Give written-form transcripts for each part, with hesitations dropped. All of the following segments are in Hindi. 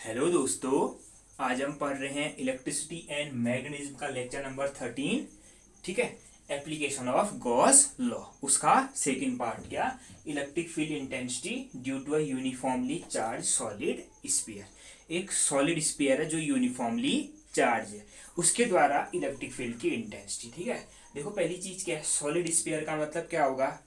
हेलो दोस्तों। आज हम पढ़ रहे हैं इलेक्ट्रिसिटी एंड मैग्नेटिज्म का लेक्चर नंबर 13। ठीक है। एप्लीकेशन ऑफ गॉस लॉ, उसका सेकंड पार्ट क्या, electric field intensity due to a uniformly charged solid sphere. एक सॉलिड स्फीयर है जो यूनिफॉर्मली चार्ज है, उसके द्वारा इलेक्ट्रिक फील्ड की इंटेंसिटी। ठीक है। देखो पहली चीज क्या है, सॉलिड स्फीयर का मतलब क्या होगा,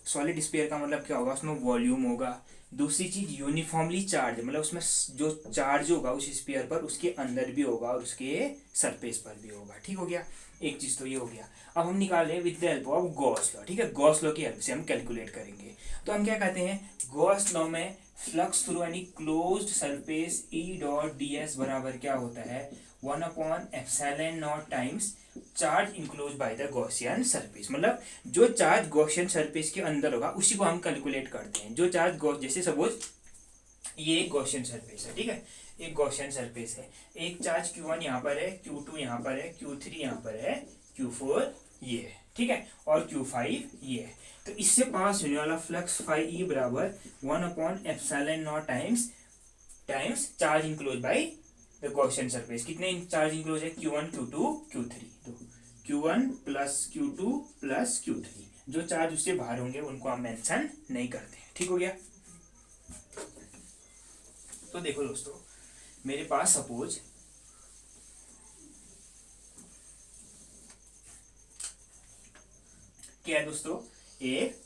सॉलिड स्फीयर का मतलब क्या होगा, उसमें वॉल्यूम होगा। दूसरी चीज यूनिफॉर्मली चार्ज, मतलब उसमें जो चार्ज होगा उस स्फीयर पर उसके अंदर भी होगा और उसके सरफेस पर भी होगा। ठीक हो गया, एक चीज तो ये हो गया। अब हम निकाले with the help of Gauss law. ठीक है, गॉस लॉ की हेल्प से हम कैलकुलेट करेंगे। तो हम क्या कहते हैं, गॉस लॉ में flux through any closed surface E dot D S बराबर क्या होता है, 1/एप्सिलॉन naught times charge enclose by the Gaussian surface. मतलब जो चार्ज गॉसियन सरफेस के अंदर होगा उसी को हम कैलकुलेट करते हैं। जो चार्ज जैसे सपोज ये एक गॉसियन सरफेस है। ठीक है, एक गॉसियन सरफेस है, एक चार्ज Q1 यहाँ पर है, Q2 यहाँ पर है, Q3 यहाँ पर है, Q4 ये है। ठीक है, और Q5 ये है। तो इससे पास होने वाला फ्लक्स फाई ई बराबर 1/एप्सिलॉन naught times charge enclose by the Gaussian surface. कितने चार्ज इनक्लोज है, Q1 Q2 Q3। तो Q1 plus Q2 plus Q3, जो चार्ज उससे बाहर होंगे उनको हम मेंशन नहीं करते। ठीक हो गया। तो देखो दोस्तों, मेरे पास सपोज क्या है दोस्तों, एक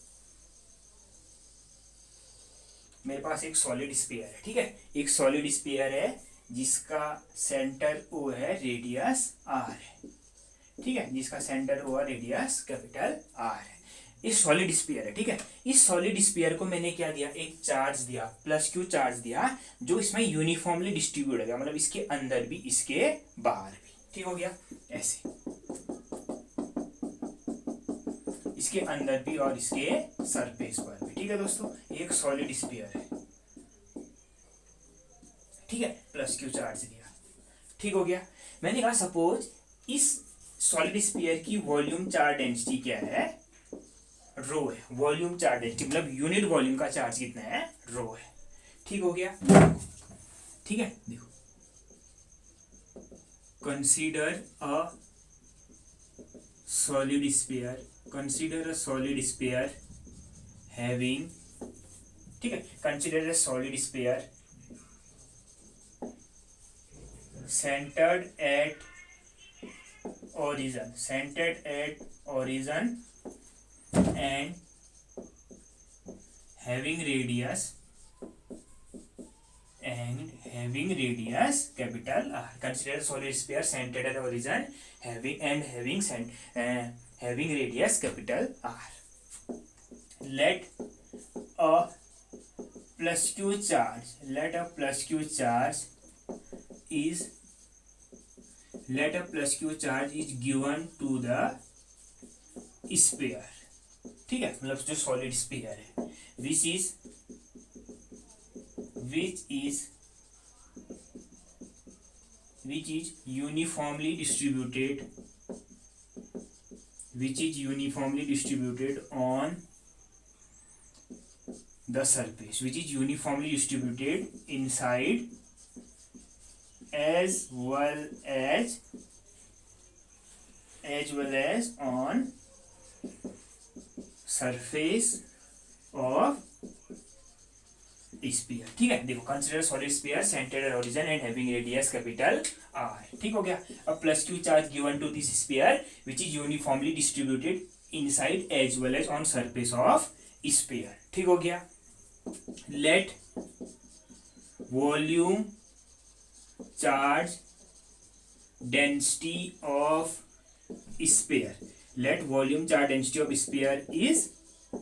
मेरे पास एक सॉलिड स्फीयर है। ठीक है, एक सॉलिड स्फीयर है जिसका सेंटर ओ है, रेडियस आर है। ठीक है, जिसका सेंटर ओ है, रेडियस कैपिटल आर है। इस सॉलिड स्फीयर है। ठीक है, इस सॉलिड स्फीयर को मैंने क्या दिया, एक चार्ज दिया, प्लस क्यू चार्ज दिया, जो इसमें यूनिफॉर्मली डिस्ट्रीब्यूट हो गया, मतलब इसके अंदर भी इसके बाहर भी। ठीक हो गया, ऐसे इसके अंदर भी और इसके सरफेस पर भी। ठीक है दोस्तों, एक सॉलिड स्फीयर है। ठीक है, प्लस क्यू चार्ज दिया। ठीक हो गया। मैंने कहा सपोज इस सॉलिड स्फीयर की वॉल्यूम चार्ज डेंसिटी क्या है, रो है। वॉल्यूम चार्ज डेंसिटी मतलब यूनिट वॉल्यूम का चार्ज कितना है, रो है। ठीक हो गया। ठीक है, देखो consider a solid sphere, consider a solid sphere having, ठीक है, consider a solid sphere centered at origin and having radius capital R. Consider solid sphere centered at origin having radius capital R. Let a plus q charge is given to the sphere। ठीक है, मतलब जो सॉलिड स्फीयर है which is uniformly distributed on the surface, which is uniformly distributed inside as well as on surface of sphere. ठीक है, देखो consider solid sphere centered at origin and having radius capital R. ठीक हो गया। अब plus Q charge given to this sphere which is uniformly distributed inside as well as on surface of sphere. ठीक हो गया। Let volume charge density of sphere, let volume charge density of sphere is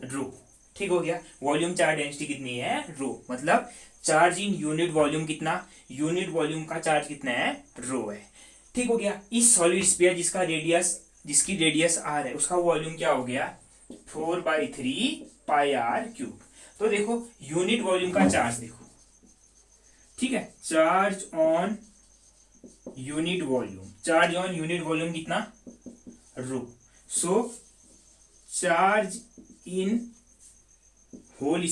rho. ठीक हो गया। वॉल्यूम चार्ज डेंसिटी कितनी है, रो, मतलब चार्ज इन यूनिट वॉल्यूम कितना, यूनिट वॉल्यूम का चार्ज कितना है, रो है। ठीक हो गया। इस सॉलिड स्फीयर जिसकी रेडियस आर है उसका वॉल्यूम क्या हो गया, 4/3 पाई आर क्यूब। तो देखो यूनिट वॉल्यूम का चार्ज देखो। ठीक है, चार्ज ऑन यूनिट वॉल्यूम कितना, rho. So charge in whole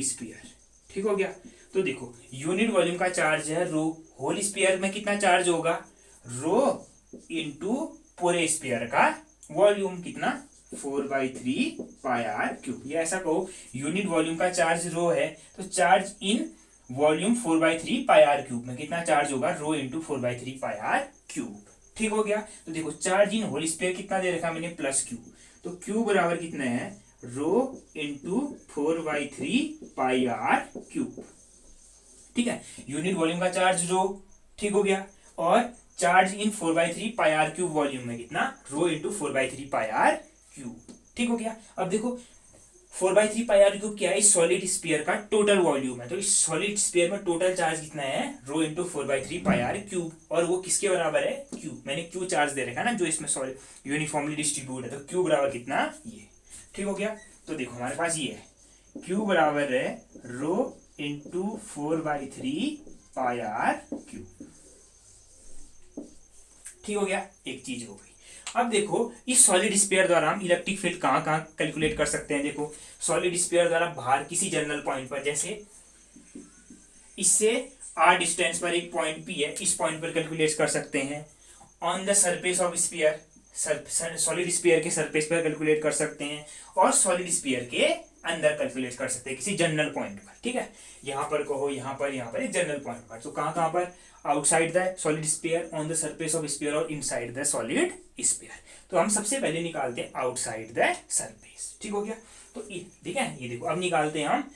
sphere, ठीक हो गया। तो देखो यूनिट वॉल्यूम का चार्ज है रो, होल स्फीयर में कितना चार्ज होगा, रो इंटू पूरे स्फीयर का वॉल्यूम कितना 4/3 πr³। या ऐसा कहो यूनिट वॉल्यूम का चार्ज रो है तो चार्ज इन वॉल्यूम 4/3 πr³ में कितना चार्ज होगा, रो इंटू 4/3 πr³। ठीक हो गया। तो देखो चार्ज इन होल स्फीयर कितना दे रखा मैंने, +q, तो q बराबर कितना है, रो इंटू 4/3 πr³। ठीक है, यूनिट वॉल्यूम का चार्ज रो, ठीक हो गया, और चार्ज इन 4/3 πr³ वॉल्यूम में कितना, रो इंटू 4/3 πr³। ठीक हो गया। अब देखो 4/3 πr³ क्या है, इस सॉलिड स्फीयर का टोटल वॉल्यूम है, तो इस सॉलिड स्फीयर में टोटल चार्ज कितना है, रो इंटू 4/3 πr³, और वो किसके बराबर है, q, मैंने q चार्ज दे रखा है ना जो इसमें सॉलिड यूनिफॉर्मली डिस्ट्रीब्यूट है, तो q बराबर कितना, ये। ठीक हो गया। तो देखो हमारे पास ये है, q बराबर है रो इंटू 4/3 πr³। ठीक हो गया, एक चीज हो गई। अब देखो इस सॉलिड स्फीयर द्वारा हम इलेक्ट्रिक फील्ड कहाँ कहाँ कैलकुलेट कर सकते हैं। देखो सॉलिड स्फीयर द्वारा बाहर किसी जनरल पॉइंट पर, जैसे इससे r डिस्टेंस पर एक पॉइंट P है, इस पॉइंट पर कैलकुलेट कर सकते हैं। On the surface of sphere, solid sphere के सरफेस पर कैलकुलेट कर सकते हैं, और सॉलिड स्फीयर के अंदर कैलकुलेट कर सकते हैं किसी जनरल पॉइंट पर। ठीक है, यहाँ पर कहो, यहाँ पर एक जनरल पॉइंट पर, तो कहाँ कहाँ पर, outside the solid sphere, on the surface of sphere, और इनसाइड द सॉलिड स्फीयर। तो हम सबसे पहले निकालते हैं आउटसाइड द सरफेस। ठीक हो गया। तो ठीक है, ये देखो अब निकालते हैं हम,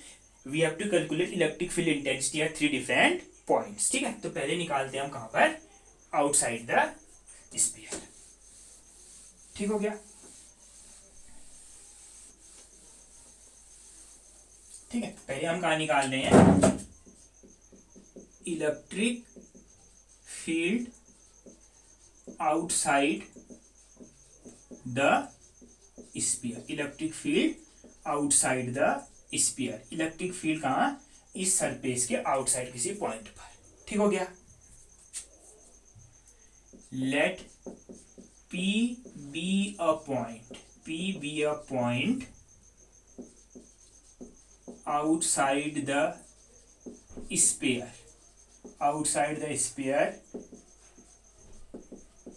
we have to calculate electric field intensity at 3 different points. ठीक है, तो पहले निकालते हैं हम कहाँ पर, आउटसाइड द स्फीयर। ठीक हो गया। ठीक है, पहले हम कहाँ निकाल रहे हैं, electric field outside the sphere. Electric field outside the sphere, electric field कहाँ, इस सरफेस के आउटसाइड किसी पॉइंट पर। ठीक हो गया। Let P be a point, P be a point outside the sphere, outside the sphere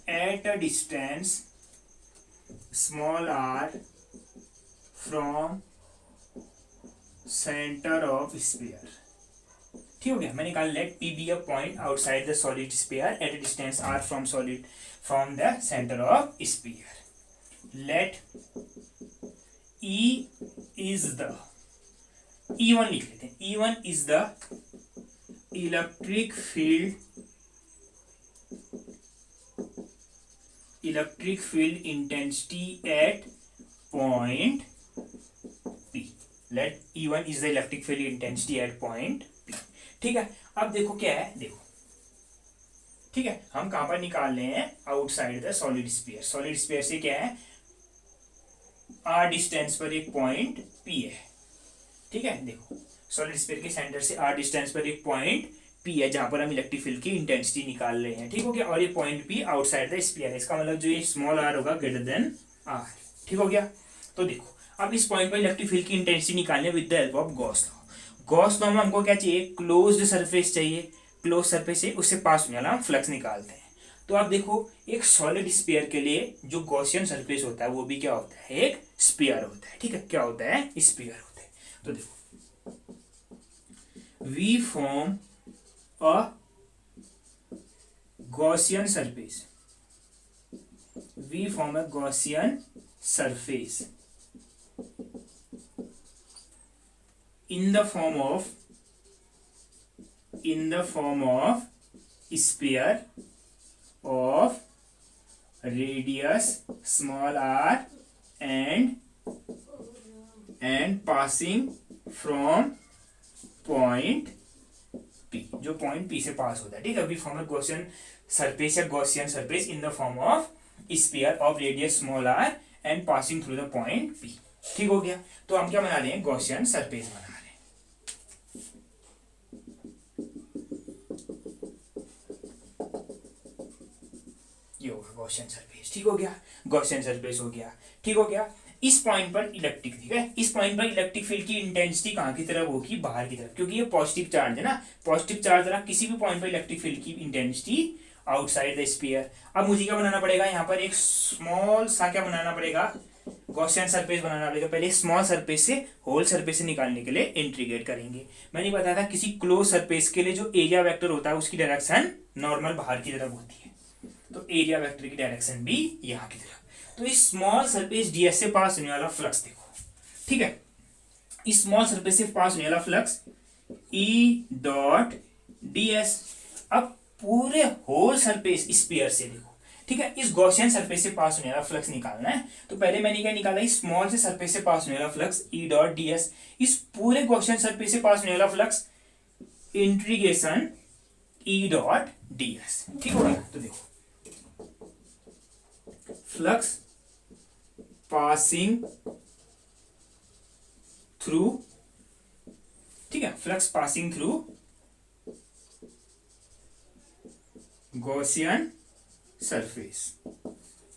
at a distance small r from center of sphere। ठीक हो गया, मैंने कहा late P be a point outside the solid sphere at a distance r from the center of sphere। let E is the, E1 लिख लेते हैं, E1 is the electric field intensity at point P। let E1 is the electric field intensity at point P। ठीक है, अब देखो क्या है, देखो ठीक है, हम कहां पर निकाल रहे हैं, outside the solid sphere. Solid sphere से क्या है, r डिस्टेंस पर एक पॉइंट P है। ठीक है, देखो सॉलिड स्फीयर के सेंटर से r डिस्टेंस पर एक पॉइंट P है जहां पर हम इलेक्ट्रिक फील्ड की इंटेंसिटी निकाल रहे हैं। ठीक हो गया, और ये point P outside the sphere है, इसका मतलब जो ये स्मॉल r होगा ग्रेटर देन r। ठीक हो गया। तो देखो अब इस पॉइंट पर इलेक्ट्रिक फील्ड की इंटेंसिटी निकालने with the help of Gauss law. Gauss law में हमको क्या चाहिए, क्लोज्ड सरफेस चाहिए, क्लोज सरफेस से उससे पास होने वाला हम फ्लक्स निकालते हैं। तो आप देखो एक सॉलिड स्फीयर के लिए जो गॉसियन सरफेस होता है वो भी क्या होता है, एक स्फीयर होता है। ठीक है, क्या होता है, स्फीयर होता है। तो देखो we form a Gaussian surface, we form a Gaussian surface in the form of sphere of radius small r and passing from point P, जो पॉइंट P से पास होता है। ठीक है, we form a Gaussian surface या Gaussian surface in the form of sphere of radius small r and passing through the point P। ठीक हो गया। तो हम क्या बना रहे हैं, गॉसियन सरफेस बना रहे हैं। ये होगा गॉसियन सरफेस। ठीक हो गया, गॉसियन सरफेस हो गया। ठीक हो गया। इस पॉइंट पर इलेक्ट्रिक, ठीक है, इस पॉइंट पर इलेक्ट्रिक फील्ड की इंटेंसिटी कहाँ की तरफ होगी, बाहर की तरफ, क्योंकि ये पॉजिटिव चार्ज है ना, पॉजिटिव चार्ज रहा किसी भी पॉइंट पर इलेक्ट्रिक फील्ड की इंटेंसिटी आउटसाइड द स्फीयर। अब मुझे क्या बनाना पड़ेगा, यहाँ पर एक स्मॉल सा क्या बनाना पड़ेगा, गॉसियन सरफेस बनाना पड़ेगा। पहले स्मॉल सरफेस से होल सरफेस से निकालने के लिए इंटीग्रेट करेंगे। मैंने बताया था किसी क्लोज सरफेस के लिए जो एरिया वेक्टर होता है उसकी डायरेक्शन नॉर्मल बाहर की तरफ होती है, तो एरिया वेक्टर की डायरेक्शन भी यहाँ की तरफ। तो इस स्मॉल सरफेस डीएस से पास होने वाला फ्लक्स देखो, ठीक है, इस स्मॉल सरफेस से पास होने वाला फ्लक्स ई डॉट डीएस। अब पूरे होल सरफेस स्फीयर से देखो, ठीक है, इस गॉसियन सरफेस से पास होने वाला फ्लक्स निकालना है। तो पहले मैंने क्या निकाला, इस स्मॉल से सरफेस से पास होने वाला फ्लक्स ई डॉट डीएस, इस पूरे गॉसियन सरफेस से पास होने वाला flux integration E dot DS, ठीक हो गया। तो देखो फ्लक्स पासिंग थ्रू, ठीक है, flux passing through Gaussian surface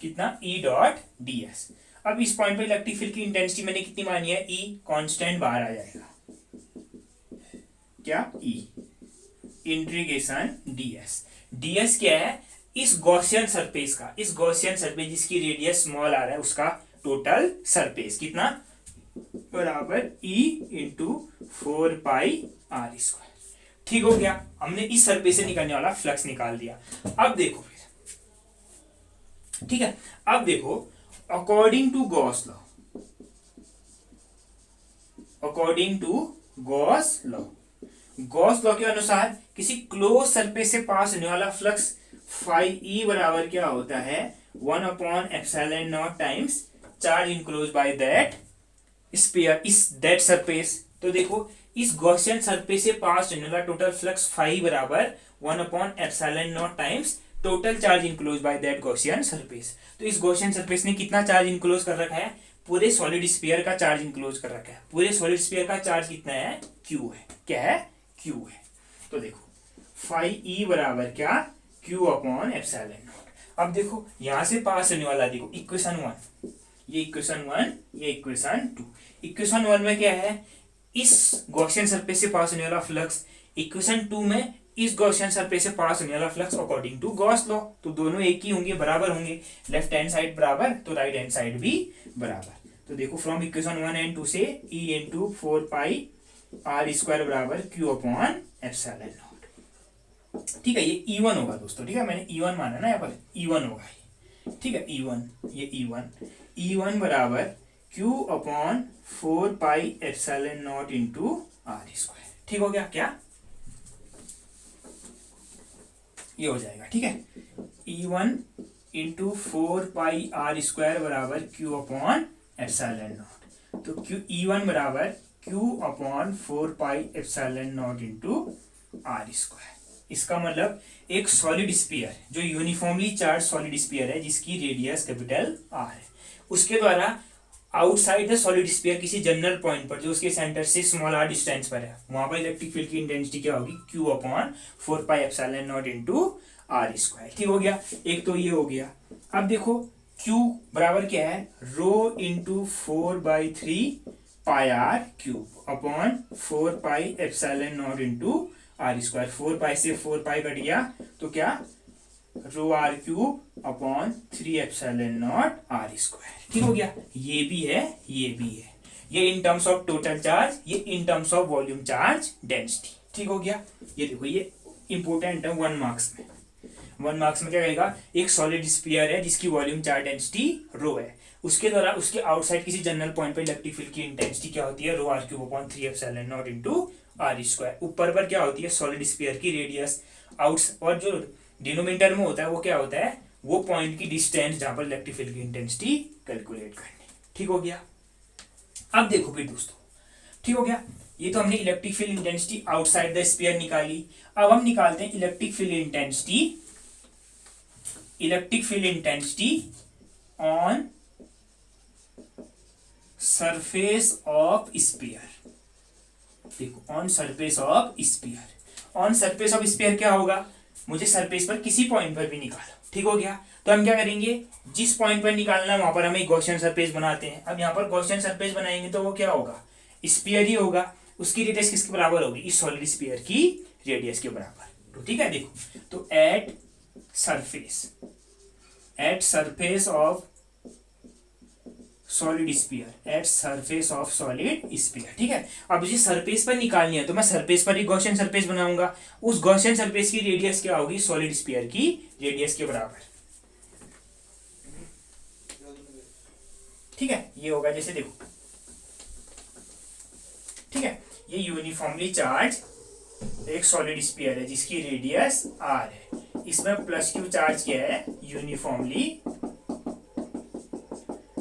कितना, ई डॉट डीएस। अब इस पॉइंट पर इलेक्ट्रिक फील्ड की इंटेंसिटी मैंने कितनी मानी है, ई कांस्टेंट बाहर आ जाएगा, क्या, ई इंटीग्रेशन डीएस। डीएस क्या है, इस गॉसियन सरफेस का, इस गॉसियन सरफेस जिसकी रेडियस स्मॉल आ रहा है उसका टोटल सरफेस कितना, बराबर ई इंटू 4πr²। ठीक हो गया, हमने इस सरफेस से निकलने वाला फ्लक्स निकाल दिया। अब देखो फिर, ठीक है, अब देखो according to Gauss law, according to Gauss law, Gauss law के अनुसार किसी क्लोज सरफेस से पास होने वाला फ्लक्स फाई ई बराबर क्या होता है, 1/ε0 times charge enclose by that sphere, इस दैट सरफेस। तो देखो इस गॉसियन सरफेस से पास होने वाला टोटल फ्लक्स फाई बराबर 1/ε0 times total charge enclose by that Gaussian surface. तो इस गॉसियन सरफेस ने कितना चार्ज इनक्लोज कर रखा है, पूरे सॉलिड स्फीयर का चार्ज इनक्लोज कर रखा है। पूरे सॉलिड स्फीयर का चार्ज कितना है, क्यू है, क्या है, क्यू है। तो देखो फाई ई बराबर क्या, Q/ε0। अब देखो यहां से पास होने वाला, देखो इक्वेशन 1, ये इक्वेशन 1, ये इक्वेशन 2। इक्वेशन 1 में क्या है, इस गॉसियन सरफेस से पास होने वाला फ्लक्स, इक्वेशन 2 में इस गॉसियन सरफेस से पास होने वाला flux according to Gauss law. तो दोनों एक ही होंगे, बराबर होंगे, लेफ्ट हैंड साइड बराबर तो राइट हैंड साइड भी बराबर। तो देखो फ्रॉम इक्वेशन 1 एंड 2 से E इंटू 4πr² बराबर Q/ε0। ठीक है, ये E1 होगा दोस्तों, ठीक है, मैंने E1 माना ना, यहाँ पर E1 होगा ये, ठीक है, E1, ये E1 बराबर Q/4πε0 इंटू r²। ठीक हो गया, क्या ये हो जाएगा, ठीक है, E1 इंटू 4πr² बराबर Q/ε0। तो E1 बराबर Q/4πε0 इंटू r²। इसका मतलब एक सॉलिड स्फीयर जो यूनिफॉर्मली चार्ज सॉलिड स्फीयर है जिसकी रेडियस कैपिटल आर है, उसके द्वारा आउटसाइड द सॉलिड स्फीयर किसी जनरल पॉइंट पर जो उसके सेंटर से स्मॉल आर डिस्टेंस पर है, वहां पर इलेक्ट्रिक फील्ड की इंटेंसिटी क्या होगी, Q/4πε0 इंटू r²। ठीक हो गया, एक तो ये हो गया। अब देखो Q बराबर क्या है, rho into 4/3πr³ upon 4πε0 into r²। 4π से 4π कट गया तो क्या, ρr³ अपॉन 3ε0 r²। ठीक हो गया, ये भी है, ये भी है, ये in terms of total charge, ये in terms of volume charge density. ठीक हो गया, ये देखो ये इंपोर्टेंट है 1 मार्क्स में। 1 मार्क्स में क्या कहेगा, एक सॉलिड स्फीयर है जिसकी वॉल्यूम चार्ज डेंसिटी रो है, उसके द्वारा उसके आउटसाइड किसी जनरल पॉइंट पर इलेक्ट्रिक फील्ड की इंटेंसिटी क्या होती है, ρr³ अपॉन 3ε0 इंटू r²। ऊपर पर क्या होती है, सॉलिड स्फीयर की रेडियस आउट, और जो डिनोमिनेटर में होता है वो क्या होता है, वो पॉइंट की डिस्टेंस जहां पर इलेक्ट्रिक फील्ड की इंटेंसिटी कैलकुलेट करनी। ठीक हो गया, अब देखो फिर दोस्तों, ठीक हो गया, ये तो हमने electric field intensity outside the sphere निकाली। अब हम निकालते हैं electric field intensity on surface of sphere. देखो on surface of sphere, on surface of sphere क्या होगा, मुझे सरफेस पर किसी पॉइंट पर भी निकालो, ठीक हो गया। तो हम क्या करेंगे, जिस पॉइंट पर निकालना है वहां पर हम एक गॉसियन सरफेस बनाते हैं। अब यहाँ पर गॉसियन सरफेस बनाएंगे तो वो क्या होगा, स्फीयर ही होगा। उसकी रेडियस किसके बराबर होगी, इस सॉलिड स्फीयर की रेडियस के बराबर। तो ठीक है, देखो तो at surface of solid sphere, at surface of solid sphere. ठीक है, अब मुझे सरफेस पर निकालनी है तो मैं सरफेस पर ही गॉसियन सरफेस बनाऊंगा। उस गॉसियन सरफेस की रेडियस क्या होगी, सॉलिड स्फीयर की रेडियस के बराबर। ठीक है, ये होगा जैसे देखो, ठीक है, ये यूनिफॉर्मली चार्ज एक सॉलिड स्फीयर है जिसकी रेडियस आर है। इसमें प्लस क्यू चार्ज क्या है, यूनिफॉर्मली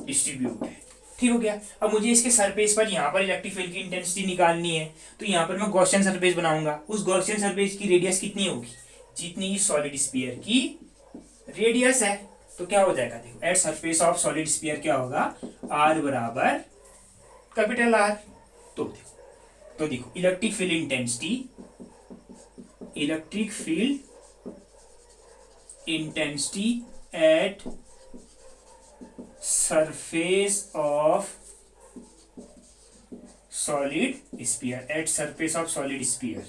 डिस्ट्रीब्यूट है। ठीक हो गया। अब मुझे इसके सरफेस पर यहाँ पर इलेक्ट्रिक फील्ड की इंटेंसिटी निकालनी है, तो यहाँ पर मैं गॉसियन सरफेस बनाऊंगा। उस गॉसियन सरफेस की रेडियस कितनी होगी, जितनी सॉलिड स्फीयर की रेडियस है। तो क्या हो जाएगा, देखो at surface of solid sphere क्या होगा, आर बराबर कैपिटल आर। तो देखो electric field intensity at surface of solid sphere,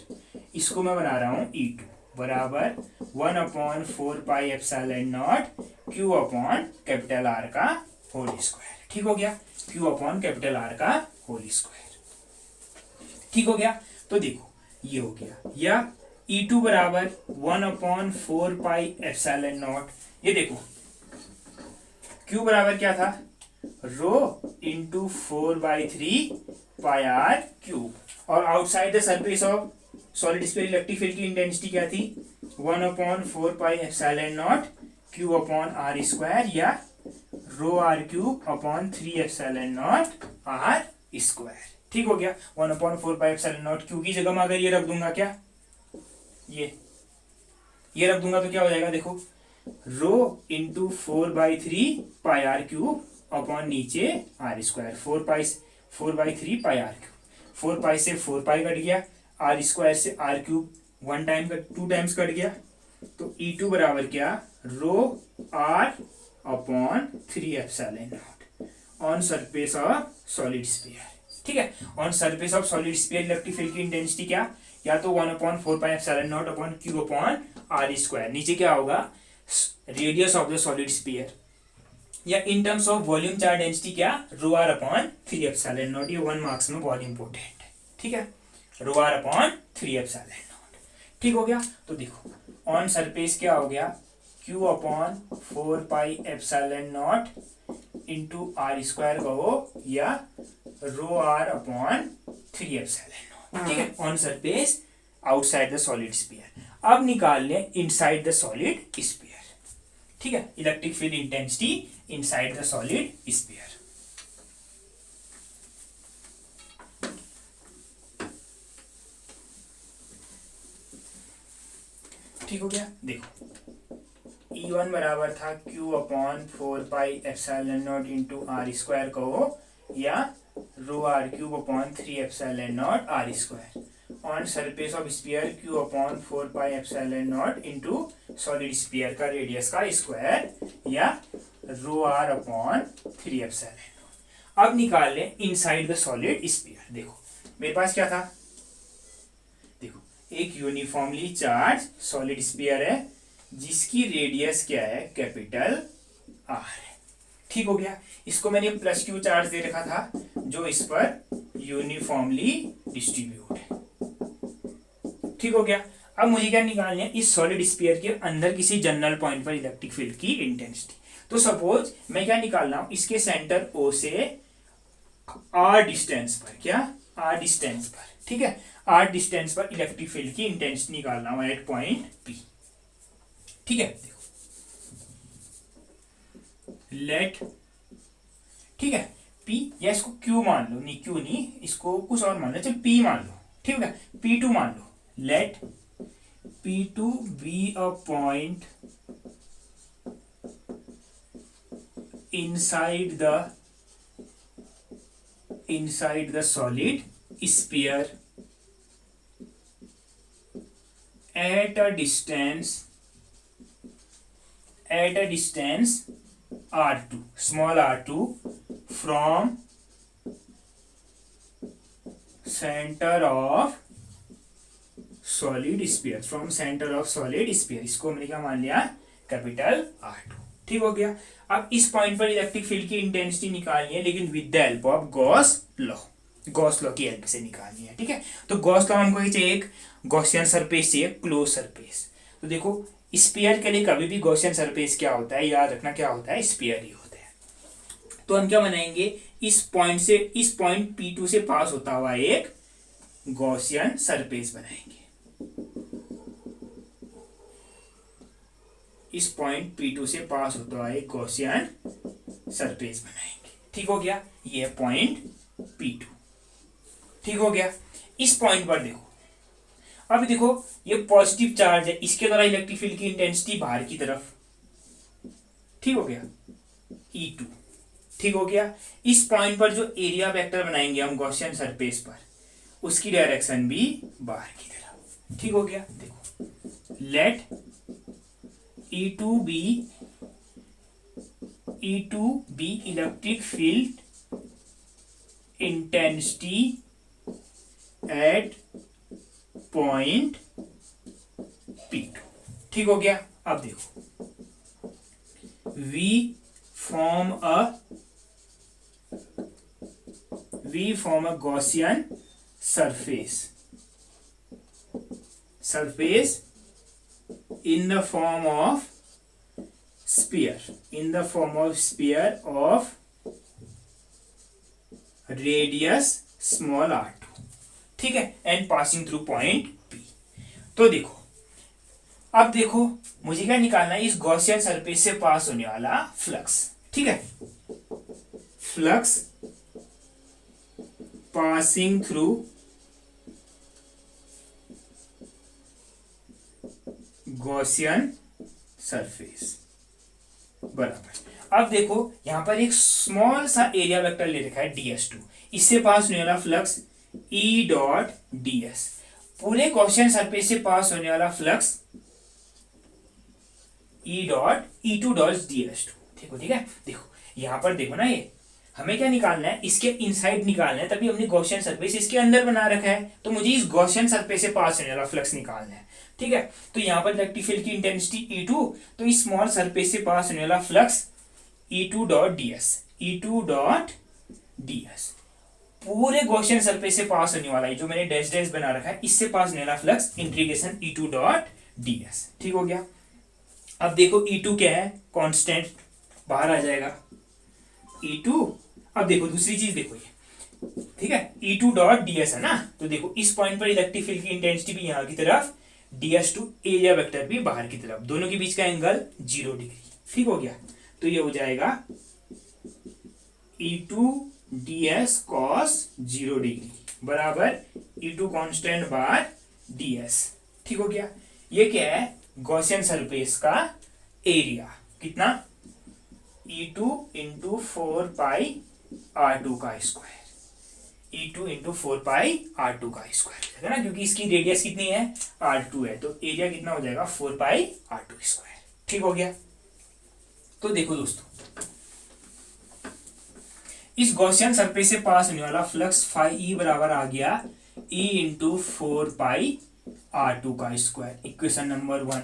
इसको मैं बना रहा हूं E2 बराबर 1/4πε0 Q अपॉन कैपिटल R का होल स्क्वायर। ठीक हो गया, Q अपॉन कैपिटल R का होल स्क्वायर। ठीक हो गया। तो देखो ये हो गया, या E2 बराबर 1/4πε0। ये देखो Q बराबर क्या था, रो इंटू 4/3πr3, और outside the surface of solid sphere electric field की इंटेंसिटी क्या थी, 1/4πε0 Q अपॉन R स्क्वायर, या ρr3/3ε0 R स्क्वायर। ठीक हो गया, 1/4πε0 Q की जगह में अगर ये रख दूंगा, क्या ये रख दूंगा तो क्या हो जाएगा, देखो रो इंटू 4/3πr3 अपॉन नीचे R स्क्वायर, 4/3πr3, 4π से 4π कट गया, R स्क्वायर से R3 2 टाइम्स कट गया। तो E2 बराबर क्या, rho R upon 3ε0 on surface of solid sphere. ठीक है, on surface of solid sphere electric field की इंटेंसिटी क्या, या तो 1/4πε0 upon Q upon R square, नीचे क्या होगा radius of the solid sphere, या in terms of volume charge density क्या, रो आर अपॉन 3ε0। ये 1 मार्क्स में बहुत इंपॉर्टेंट है। ठीक है, रो आर अपॉन 3ε0। ठीक हो गया। तो देखो ऑन सरफेस क्या हो गया, Q upon 4πε0 into R square कहो, या रो आर अपॉन 3ε0। ठीक है, on surface outside the solid sphere. अब निकाल लें इनसाइड द सॉलिड स्फीयर। ठीक है, electric field intensity inside the solid sphere. ठीक हो गया। देखो E1 बराबर था Q upon 4πε0 into R square कहो, या rho R cube upon 3ε0 R square, on surface of sphere Q upon 4πε0 into solid sphere का रेडियस का स्क्वायर, या रो आर अपॉन 3ε0। अब निकाल लें इनसाइड द सॉलिड स्फीयर। देखो मेरे पास क्या था, देखो एक यूनिफॉर्मली चार्ज सॉलिड स्फीयर है जिसकी रेडियस क्या है, कैपिटल R है। ठीक हो गया, इसको मैंने प्लस क्यू चार्ज दे रखा था जो इस पर यूनिफॉर्मली डिस्ट्रीब्यूट है। ठीक हो गया। अब मुझे क्या निकालना है, इस सॉलिड स्फीयर के अंदर किसी जनरल पॉइंट पर इलेक्ट्रिक फील्ड की इंटेंसिटी। तो सपोज मैं क्या निकाल रहा हूं, इसके सेंटर O से R डिस्टेंस पर, क्या R डिस्टेंस पर, ठीक है, R डिस्टेंस पर इलेक्ट्रिक फील्ड की इंटेंसिटी निकाल रहा हूं एट पॉइंट P। ठीक है, देखो लेट, ठीक है, P, या इसको Q मान लो, नहीं Q नहीं, इसको कुछ और मान लो, चल P मान लो। ठीक है, P2 मान लो, late P2 be a point inside the solid sphere at a distance at a distance r2, small r2 from center of solid sphere, from center of solid sphere, इसको मैंने क्या मान लिया, कैपिटल R2। ठीक हो गया। अब इस पॉइंट पर इलेक्ट्रिक फील्ड की इंटेंसिटी निकालनी है, लेकिन with the help of Gauss law, Gauss law की हेल्प से निकालनी है। ठीक है, तो गॉस लॉ हमको चाहिए एक गॉसियन सरफेस चाहिए, क्लोज सरफेस। तो देखो स्फीयर के लिए कभी भी गॉसियन सरफेस क्या होता है, याद रखना क्या होता है, स्फीयर ही होता है। तो हम क्या बनाएंगे, इस पॉइंट से, इस पॉइंट P2 से पास होता हुआ एक गॉसियन सरफेस बनाएंगे, इस पॉइंट P2 से पास होता हुआ एक गॉसियन सरफेस बनाएंगे। ठीक हो गया, ये पॉइंट P2। ठीक हो गया। इस पॉइंट पर देखो, अब देखो ये पॉजिटिव चार्ज है, इसके द्वारा इलेक्ट्रिक फील्ड की इंटेंसिटी बाहर की तरफ। ठीक हो गया, E2। ठीक हो गया। इस पॉइंट पर जो एरिया वेक्टर बनाएंगे हम गॉसियन सरफेस पर, उसकी डायरेक्शन भी बाहर की तरफ। ठीक हो गया। देखो let E2 be electric field intensity at point P2। ठीक हो गया। अब देखो we form a Gaussian surface in the form of sphere, of radius small r2। ठीक है, and passing through point P। तो देखो, अब देखो मुझे क्या निकालना है, इस गॉसियन सरफेस से पास होने वाला फ्लक्स। ठीक है, flux passing through Gaussian surface बराबर। अब देखो यहां पर एक स्मॉल सा एरिया वेक्टर ले रखा है ds2, इससे पास होने वाला फ्लक्स E डॉट ds, पूरे गॉसियन सरफेस से पास होने वाला फ्लक्स E2 डॉट ds2। ठीक है। देखो यहां पर देखो ना, ये हमें क्या निकालना है, इसके इनसाइड निकालना है, तभी हमने गॉसियन सरफेस इसके अंदर बना रखा है, तो मुझे इस गॉसियन सरफेस से पास होने वाला फ्लक्स निकालना है। ठीक है, तो यहां पर इलेक्ट्रिक फील्ड की इंटेंसिटी E2, तो इस स्मॉल सरफेस से पास होने वाला फ्लक्स E2 डॉट ds, पूरे गॉसियन सरफेस से पास होने वाला है, जो मैंने डैश डैश बना रखा है, इससे पास होने वाला flux integration E2 dot ds। ठीक हो गया। अब देखो E2 क्या है, कांस्टेंट, बाहर आ जाएगा E2। अब देखो दूसरी चीज देखो ये, ठीक है, E2 डॉट ds है ना, तो देखो इस पॉइंट पर इलेक्ट्रिक फील्ड की इंटेंसिटी भी यहां की तरफ, ds2 एरिया वेक्टर भी बाहर की तरफ, दोनों के बीच का एंगल 0 डिग्री। ठीक हो गया, तो ये हो जाएगा E2 ds cos 0 डिग्री बराबर E2 कांस्टेंट बार ds। ठीक हो गया। ये क्या है, गॉसियन सरफेस का एरिया, कितना, E2 इंटू 4 पाई R2 का square, E2 into 4 pi R2 का स्क्वायर है ना, क्योंकि इसकी रेडियस कितनी है, R2 है, तो एरिया कितना हो जाएगा, 4 पाई R2 स्क्वायर। ठीक हो गया। तो देखो दोस्तों, इस गॉसियन सरफेस से पास होने वाला फ्लक्स फाई E बराबर आ गया E इंटू 4 पाई R2 का स्क्वायर, इक्वेशन नंबर 1।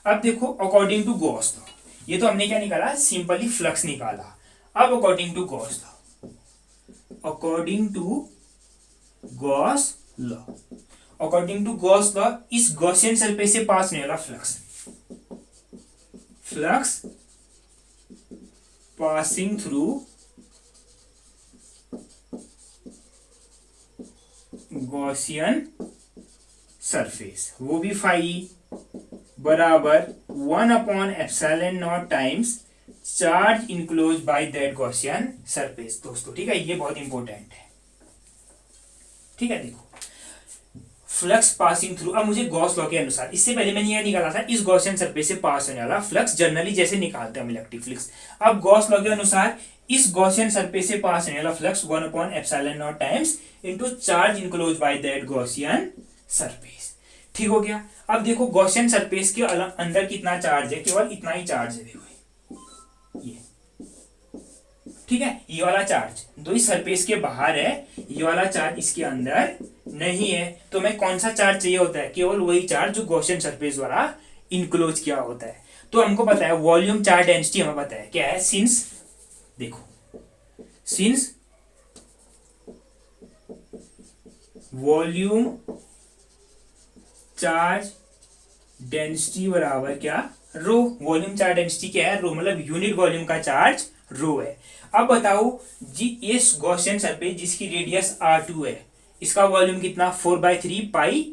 अब देखो अकॉर्डिंग टू गॉस लॉ, ये तो हमने क्या निकाला, सिंपली फ्लक्स निकाला। अब according to Gauss law, according to Gauss law, इस गॉसियन सरफेस से पास होने वाला flux passing through Gaussian surface, वो भी फाई बराबर 1/ε0 times charge enclose by that Gaussian surface. दोस्तों ठीक है, ये बहुत इंपॉर्टेंट है। ठीक है, देखो फ्लक्स पासिंग थ्रू, अब मुझे गॉस लॉ के अनुसार, इससे पहले मैंने ये निकाला था इस गॉसियन सरफेस से पास होने वाला फ्लक्स, जनरली जैसे निकालते हैं हम इलेक्ट्रिक फ्लक्स। अब गॉस लॉ के अनुसार इस गॉसियन सरफेस से पास होने वाला flux 1/ε0 times into charge enclose by that Gaussian surface. ठीक हो गया। अब देखो गॉसियन सरफेस के अंदर कितना चार्ज है, केवल इतना ही चार्ज है, देखो ये, ठीक है, ये वाला चार्ज जो इस सरफेस के बाहर है, ये वाला चार्ज इसके अंदर नहीं है। तो मैं कौन सा चार्ज चाहिए होता है, केवल वही चार्ज जो गॉसियन सरफेस द्वारा इनक्लोज किया होता है। तो हमको पता है वॉल्यूम चार्ज डेंसिटी, हमें पता है क्या है, सिंस देखो, सिंस वॉल्यूम चार्ज डेंसिटी बराबर क्या, रो। वॉल्यूम चार्ज डेंसिटी क्या है, रो, मतलब यूनिट वॉल्यूम का चार्ज रो है। अब बताओ जी, इस गॉसियन सरफेस जिसकी रेडियस r2 है, इसका वॉल्यूम कितना, 4/3 पाई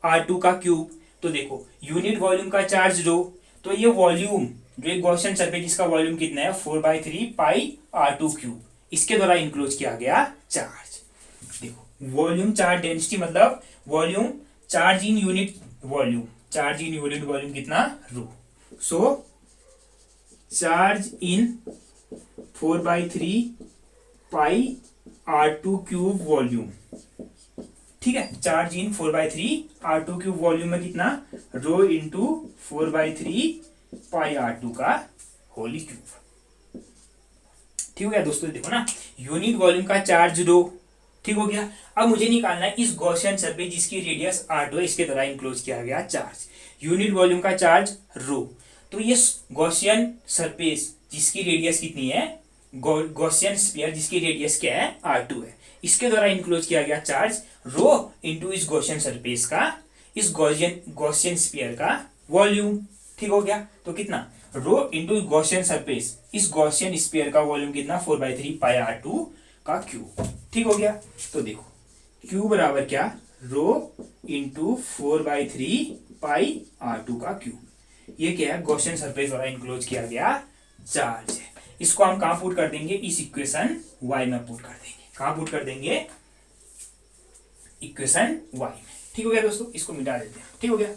r2 का क्यूब। तो देखो यूनिट वॉल्यूम का चार्ज रो, तो ये वॉल्यूम जो एक गॉसियन सरफेस जिसका वॉल्यूम कितना है 4/3 पाई r2 क्यूब, इसके द्वारा इंक्लोज किया गया चार्ज। देखो वॉल्यूम चार्ज डेंसिटी मतलब volume charge in unit volume, charge in unit volume कितना, rho. So charge in 4/3 pi r2 cube volume, ठीक है, charge in 4/3 r2 cube volume में कितना, रो इंटू 4/3 पाई r2 का होली क्यूब। ठीक हो गया दोस्तों, देखो ना, यूनिट वॉल्यूम का चार्ज रो, ठीक हो गया। अब मुझे निकालना है इस गॉसियन सरफेस जिसकी रेडियस r2 है, इसके द्वारा इंक्लोज किया गया चार्ज, यूनिट वॉल्यूम का चार्ज रो। तो ये गॉसियन सरफेस जिसकी रेडियस कितनी है, गॉसियन स्फीयर जिसकी रेडियस क्या है, r2 है, इसके द्वारा इंक्लोज किया गया चार्ज रो इंटू इस गॉसियन सरफेस का, इस गॉसियन स्फीयर का वॉल्यूम। ठीक हो गया, तो कितना, रो इंटू गॉसियन सरफेस, इस गॉसियन स्फीयर का वॉल्यूम कितना, 4/3 पाई r2 का क्यूब। ठीक हो गया, तो देखो क्यू बराबर क्या, रो इंटू 4/3 पाई r2 का क्यूब। ये क्या है, गॉसियन सरफेस द्वारा इंक्लोज किया गया चार्ज है। इसको हम कहां पुट कर देंगे, इस इक्वेशन y में पुट कर देंगे। कहां पुट कर देंगे, इक्वेशन y में। ठीक हो गया दोस्तों, इसको मिटा देते हैं। ठीक हो गया,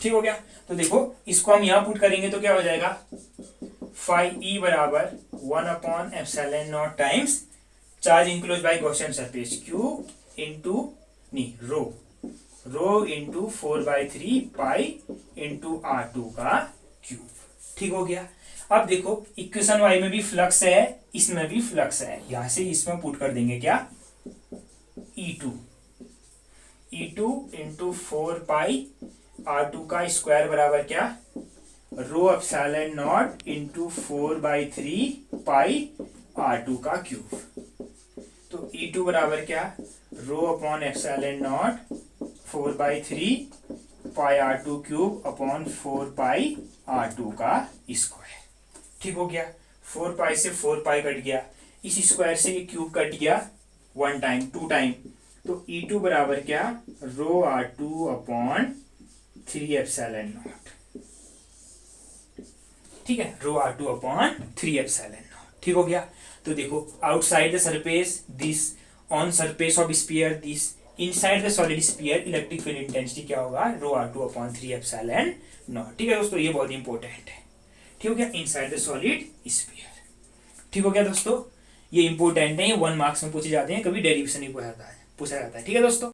ठीक हो गया। तो देखो इसको हम यहां पुट करेंगे तो क्या हो जाएगा, फाई ई बराबर 1/ε0 times charge enclose by Gaussian surface Q into rho into 4/3 pi into r2 का क्यूब। ठीक हो गया। अब देखो इक्वेशन y में भी फ्लक्स है, इसमें भी फ्लक्स है, यहां से इसमें पुट कर देंगे क्या, E2 इंटू 4 पाई r2 का स्क्वायर बराबर क्या, rho epsilon naught into 4/3 pi r2 का क्यूब। तो E2 बराबर क्या, rho upon epsilon naught 4/3 pi r2 cube upon 4 pi r2 का स्क्वायर। ठीक हो गया, 4 पाई से 4 पाई कट गया, इस स्क्वायर से ये क्यूब कट गया 1 टाइम 2 टाइम, तो E2 बराबर क्या, रो r2 अपॉन 3 एप्सिलॉन नॉट। ठीक है, रो r2 अपॉन 3 एप्सिलॉन नॉट। ठीक हो गया। तो देखो outside the surface this, on surface of sphere this, inside the solid sphere electric field intensity क्या होगा, रो r2 अपॉन 3 एप्सिलॉन नॉट। ठीक है दोस्तों, ये बहुत इंपॉर्टेंट है। ठीक हो गया, इनसाइड द सॉलिड स्फीयर। ठीक हो गया दोस्तों, ये इंपॉर्टेंट है, ये 1 मार्क्स में पूछे जाते हैं, कभी डेरिवेशन नहीं पूछा जाता है। ठीक है दोस्तों।